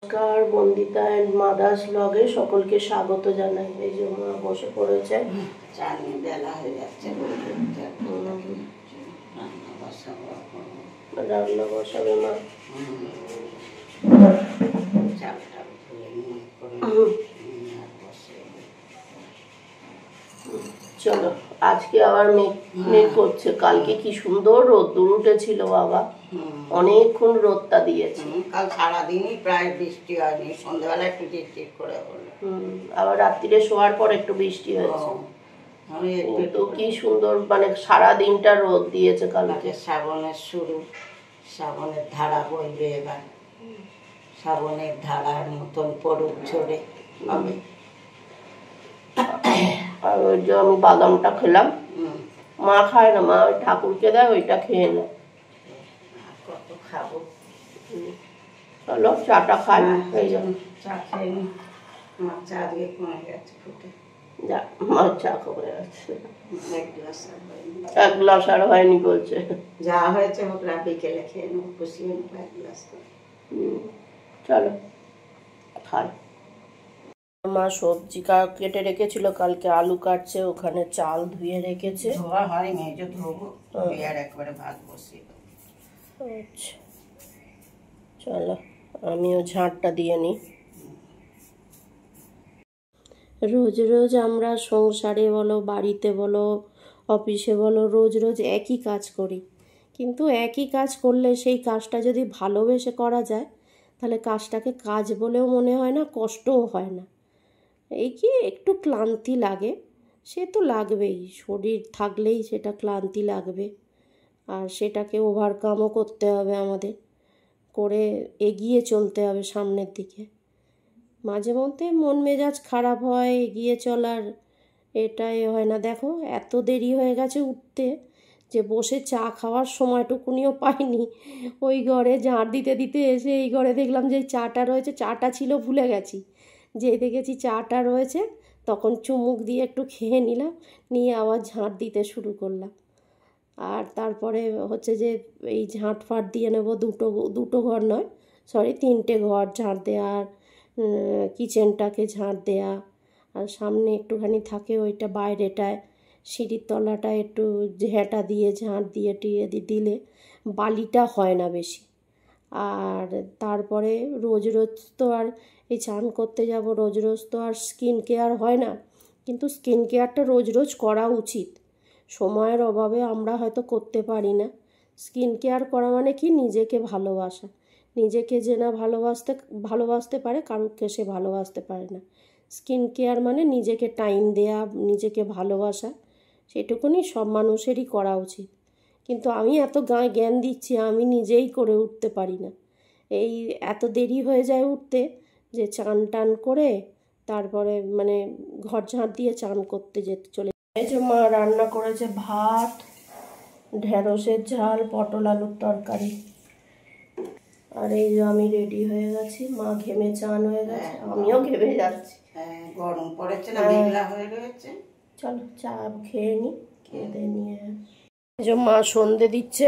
নমস্কার Bandita and mother's ব্লগে সকলকে স্বাগত জানাই। এই যে মা বসে পড়েছে, চা নিয়ে বেলা হয়ে যাচ্ছে, রান্না বসাবে মা। চলো, আজকে আবার মেঘ করছে। কালকে কি সুন্দর রোদ্দুর উঠেছিল বাবা, অনেকক্ষণ রোদটা দিয়েছে। কাল সারাদিনই প্রায় বৃষ্টি হয়নি, সন্ধ্যাবেলা একটু টিপ করে হলো। আবার রাত্রিরে শোয়ার পর একটু বৃষ্টি হয়েছে। তো কি সুন্দর, মানে সারা দিনটা রোদ দিয়েছে কালকে। শ্রাবণের শুরু, শ্রাবণের ধারা বইবে এবার, শ্রাবণের ধারার মতন পড়ুক ঝরে হবে। আর ওই যে আমি বাদামটা খেলাম, মা খায় না, মা ওই ঠাকুরকে দেয়, ওইটা খেয়ে নেয়। কত খাবো, চলো চাটা খাই। এই জন্য চা খেয়ে নি, আমার চা দিয়ে কমে গেছে ফুটে। যা, মার চা কমে যাচ্ছে, এক গ্লাস আর হয়নি বলছে। যা হয়েছে হোক, বিকেলে খেয়ে নেবো, পুষিয়ে নেবো এক গ্লাস করে। চলো খাই। মা সবজি কেটে রেখেছিল, কালকে আলু কাটছে, ওখানে চাল ধুয়ে রেখেছে। ধোয়া হয়নি, এই যে ধোবো, আর একবারে ভাত বসিয়ে দেবো। আচ্ছা চলো, আমিও ঝাঁটটা দিয়ে নিই। রোজ রোজ আমরা সংসারে বলো, বাড়িতে বলো, অফিসে বলো, রোজ রোজ একই কাজ করি। কিন্তু একই কাজ করলে সেই কাজটা যদি ভালোবেসে করা যায়, তাহলে কাজটাকে কাজ বলেও মনে হয় না, কষ্টও হয় না। এই কি একটু ক্লান্তি লাগে, সে তো লাগবেই, শরীর থাকলেই সেটা ক্লান্তি লাগবে। আর সেটাকে ওভারকামও করতে হবে আমাদের, করে এগিয়ে চলতে হবে সামনের দিকে। মাঝে মধ্যে মন মেজাজ খারাপ হয়, এগিয়ে চলার এটাই হয় না। দেখো এত দেরি হয়ে গেছে উঠতে, যে বসে চা খাওয়ার সময়টুকুনিও পাইনি। ওই ঘরে ঝাড় দিতে দিতে এসে এই ঘরে দেখলাম যে চাটা রয়েছে, চাটা ছিল ভুলে গেছি, যে দেখেছি চাটা রয়েছে, তখন চুমুক দিয়ে একটু খেয়ে নিলাম, নিয়ে আবার ঝাঁট দিতে শুরু করলাম। আর তারপরে হচ্ছে যে এই ঝাঁট ফাট দিয়ে নেবো, দুটো ঘর নয়, সরি 3টে ঘর ঝাঁট দেওয়া, আর কিচেনটাকে ঝাঁট দেয়া, আর সামনে একটুখানি থাকে ওইটা বাইরেটায়, সিঁড়ির তলাটা একটু ঝেঁটা দিয়ে ঝাঁট দিয়ে দিলে বালিটা হয় না বেশি। আর তারপরে রোজ রোজ তো আর এই চান করতে যাব, রোজ রোজ তো আর স্কিন কেয়ার হয় না, কিন্তু স্কিন কেয়ারটা রোজ রোজ করা উচিত। সময়ের অভাবে আমরা হয়তো করতে পারি না। স্কিন কেয়ার করা মানে কি, নিজেকে ভালোবাসা। নিজেকে যে না ভালোবাসতে পারে, কারুকে সে ভালোবাসতে পারে না। স্কিন কেয়ার মানে নিজেকে টাইম দেয়া, নিজেকে ভালোবাসা, সেটুকুনি সব মানুষেরই করা উচিত। কিন্তু আমি এত জ্ঞান দিচ্ছি, আমি নিজেই করে উঠতে পারি না। এই এত দেরি হয়ে যায় উঠতে, যে চান টান করে তারপরে মানে ঘর ঝাঁট দিয়ে চান করতে চলে। এই যে মা রান্না করেছে ভাত, ঢেঁড়সের ঝাল, পটল আলুর তরকারি। আর এই যে আমি রেডি হয়ে গেছি, মা ঘেমে চান হয়ে গেছে, আমিও ঘেমে যাচ্ছি। গরম পড়েছে না, মেঘলা হয়ে রয়েছে। চলো চা খেয়ে নি, খেয়ে নিয়ে এই যে মা সন্ধে দিচ্ছে।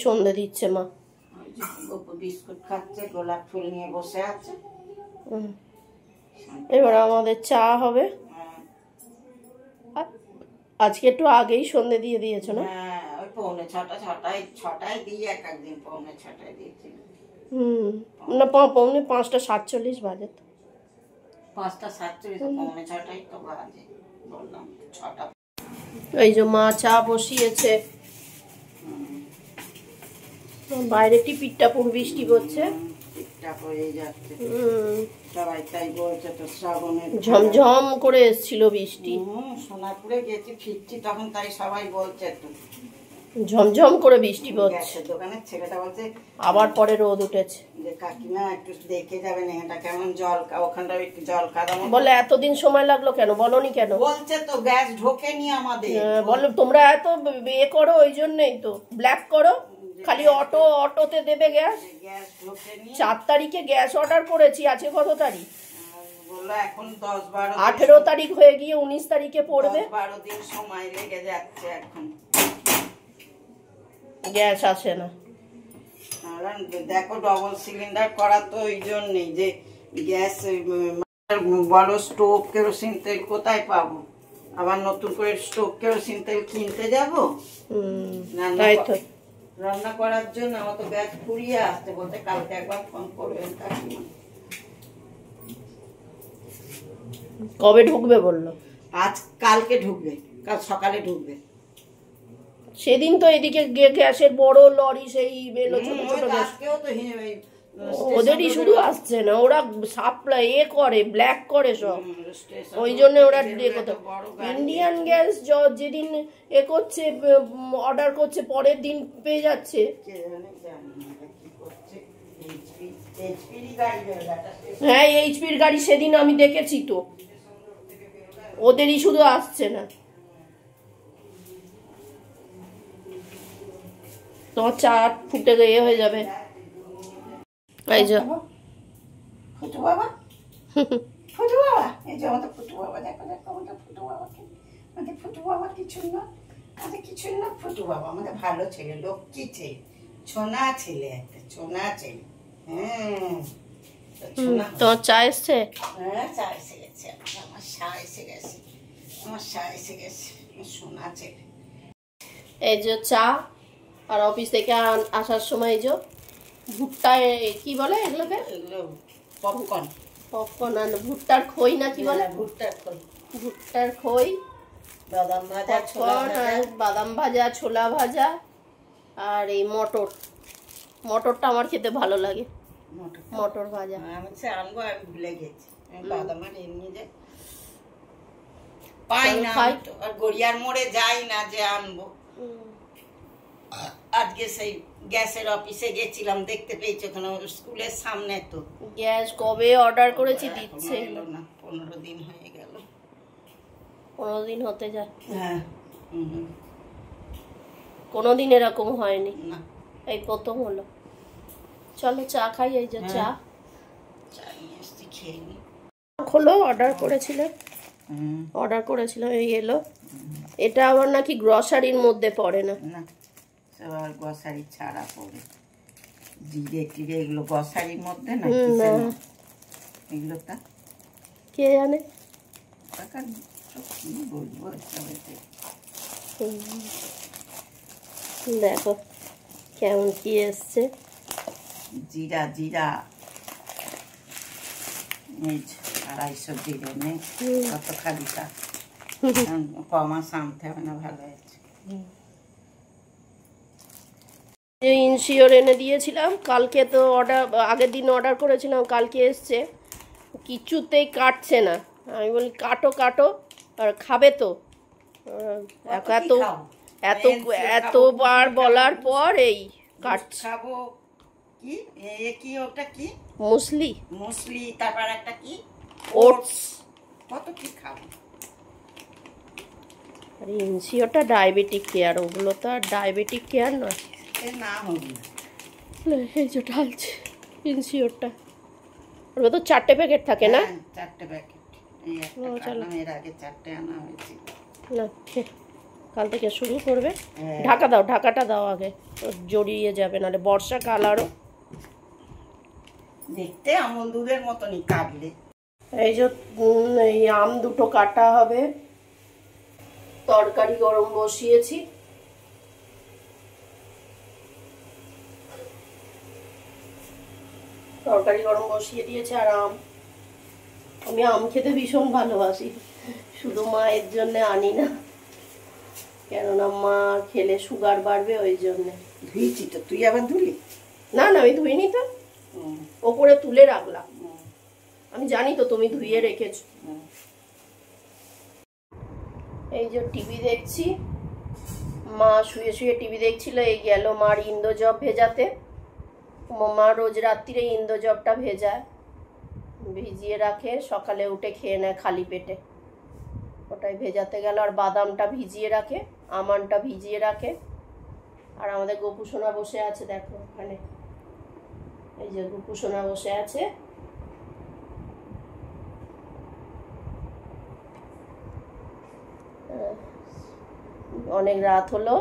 সন্ধে দিচ্ছে মা, বিস্কুট খাচ্ছে, গোলাপ ফুল নিয়ে বসে আছে। এবার আমাদের চা হবে। আজকে একটু আগেই সন্ধে দিয়ে দিয়েছো না? হ্যাঁ, ওই পৌনে ছটায় দিই, একদিন পৌনে 6টায় দিয়েছি। না, পৌনে 5:47 বাজে তো। 5:47, পৌনে 6টায় তো বাজে, বললাম 6টা। এই যে মা চা বসিয়েছে, বাইরে টিপিটাপুর বৃষ্টি পড়ছে, সবাই তাই বলছে তো, শ্রাবণের ঝমঝম করে এসেছিল বৃষ্টি। সোনারপুরে গেছি, ফিরছি তখন, তাই সবাই বলছে একটু ঝমঝম করে বৃষ্টি পড়ছে। দোকানের ছেলেটা বলছে আবার পরে রোদ উঠেছে, যে কাকিমা একটু দেখে যাবেন এটা কেমন জল, ওখানটা একটু জল কাদানো। বলে এতদিন সময় লাগলো কেন, বলনি কেন? বলছে তো গ্যাস ঢোকেনি আমাদের। বলো তোমরা এত এ করো, ওই জন্যই তো ব্ল্যাক করো, খালি অটোতে দেবে গ্যাস। 4 তারিখে গ্যাস অর্ডার করেছি, আছে কত তারিখ? বললো এখন 10-12, 18 তারিখ হয়ে গিয়ে 19 তারিখে পড়বে। 12 দিন সময় লেগে যাচ্ছে এখন। গ্যাস আসে না। দেখো ডবল সিলিন্ডার করা তো ওই জন্যই যে গ্যাস বড় স্টোভ কেরোসিন তেল কোথায় পাবো, আবার নতুন করে স্টোভ কেরোসিন তেল কিনতে যাবো রান্না করার জন্য। আমার তো গ্যাস ফুরিয়ে আসতে বলতে কালকে একবার ফোন করবেন কাকিমা। কবে ঢুকবে বললো? আজ কালকে ঢুকবে, কাল সকালে ঢুকবে। সেদিন তো এদিকে গ্যাসের বড় লরি সেই বেলো ছোট ছোট গ্যাস, ওদেরই শুধু আসছে না, ওরা সাপ্লাই করে ব্ল্যাক করে সব, ওই জন্য ওরা ইন্ডিয়ান গ্যাস যেদিন করছে অর্ডার করছে পরের দিন পেয়ে যাচ্ছে। হ্যাঁ এইচপির গাড়ি সেদিন আমি দেখেছি তো, ওদেরই শুধু আসছে না। তোমার চা ফুটে গিয়ে হয়ে যাবে। এই যে ফুটু বাবা, ফুটু বাবা, এই যে আমাদের ফুটু বাবা, দেখো দেখো আমাদের ফুটু বাবাকে, আমাদের ফুটু বাবা কিছু না, আমাদের কিছু না, ফুটু বাবা আমাদের ভালো ছেলে, লক্ষ্মী ছেলে, ছোনা ছেলে, একটা ছোনা ছেলে। তোমার চা এসছে? হ্যাঁ চা এসে গেছে, আমার চা এসে গেছে, আমার চা এসে গেছে, সোনা ছেলে। এই যে চা, আর অফিস থেকে আসার সময় এই যে ভুট্টা, কি বলে এগুলোকে? পপকর্ন। পপকর্ন আর ভুট্টার খই না কি বলে? ভুট্টার খই, ভুট্টার খই, বাদাম ভাজা, বাদাম ভাজা, ছোলা ভাজা, আর এই মটর। মটরটা আমার খেতে ভালো লাগে, মটর ভাজা। আমি সে আনবো, আমি ভুলে গেছি। বাদাম আর এমনি যে পাই না, আর গড়িয়ার মোড়ে যাই না যে আনবো। আজকে সেই গ্যাসের অফিসে গেছিলাম, দেখতে পেয়েছি ওখানে স্কুলের সামনে। তো গ্যাস কবে অর্ডার করেছি দিচ্ছে না, 15 দিন হয়ে গেল। 15 দিন হতে যায়? হ্যাঁ, কোনোদিন এরকম হয়নি না, এই প্রথম হলো। চলো চা খাই। এই যে চা, চা নিয়ে এসছি, খেয়ে নি। হলো অর্ডার করেছিলাম, এই এলো। এটা আবার নাকি গ্রসারির মধ্যে পড়ে না, সবার গ্রসারি ছাড়া পড়ে। জিরে টিরে এগুলো গ্রসারির মধ্যে না, এগুলো তা কে জানে। কি বলবো, দেখো কেমন কি এসছে। জিরা জিরা 250 জিরে নেই, কত খালিটা কমাস আনতে হবে না, ভালো হয়েছে। ইনশিওর এনে দিয়েছিলাম কালকে, তো অর্ডার আগের দিন অর্ডার করেছিলাম, কালকে এসছে, কিছুতেই কাটছে না। আমি বলি কাটো কাটো, আর খাবে তো, এতবার বলার পর এই কাটছে। খাবো কি, কি ওটা কি, মুসলি, মুসলি, তারপর একটা কি ওটস, কত কি খাবো। আর ইনশিওরটা ডায়াবেটিক কেয়ার, ওগুলো তো আর ডায়াবেটিক কেয়ার নয়। এই যে ঢালছে ইনশিওরটা, ওগুলো তো 4টে প্যাকেট থাকে না? 4টে প্যাকেট, এর আগে 4টে আনা হয়েছে। না কাল থেকে শুরু করবে। ঢাকা দাও, ঢাকাটা দাও আগে, জড়িয়ে যাবে, নাহলে বর্ষাকাল আরো দেখতে আমল দুধের মতনই কাটলে। এই যে এই আম দুটো কাটা হবে। তরকারি গরম বসিয়েছি, দিয়েছে। আর আমি আম খেতে ভীষণ ভালোবাসি, শুধু মায়ের জন্য আনি না, কেননা মা খেলে সুগার বাড়বে, ওই জন্যে। ধুইছি তো, তুই আবার ধুলি? না না আমি ধুইনি তো, ওপরে তুলে রাখলাম, আমি জানি তো তুমি ধুয়ে রেখেছো। এই যে টিভি দেখছি, মা শুয়ে শুয়ে টিভি দেখছিল, এই গেল মার ইন্দোজব ভেজাতে। মা রোজ রাত্রিরে ইন্দোজবটা ভিজিয়ে রাখে, সকালে উঠে খেয়ে নেয় খালি পেটে, ওটাই ভেজাতে গেল। আর বাদামটা ভিজিয়ে রাখে, আমানটা ভিজিয়ে রাখে। আর আমাদের গোপুসোনা বসে আছে, দেখো ওখানে, এই যে গোপুসোনা বসে আছে। অনেক রাত হলো,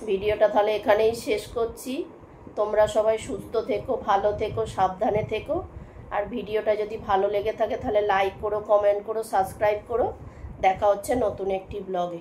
ভিডিওটা তাহলে এখানেই শেষ করছি। তোমরা সবাই সুস্থ থেকো, ভালো থেকো, সাবধানে থেকো। আর ভিডিওটা যদি ভালো লেগে থাকে তাহলে লাইক করো, কমেন্ট করো, সাবস্ক্রাইব করো। দেখা হচ্ছে নতুন একটি ব্লগে।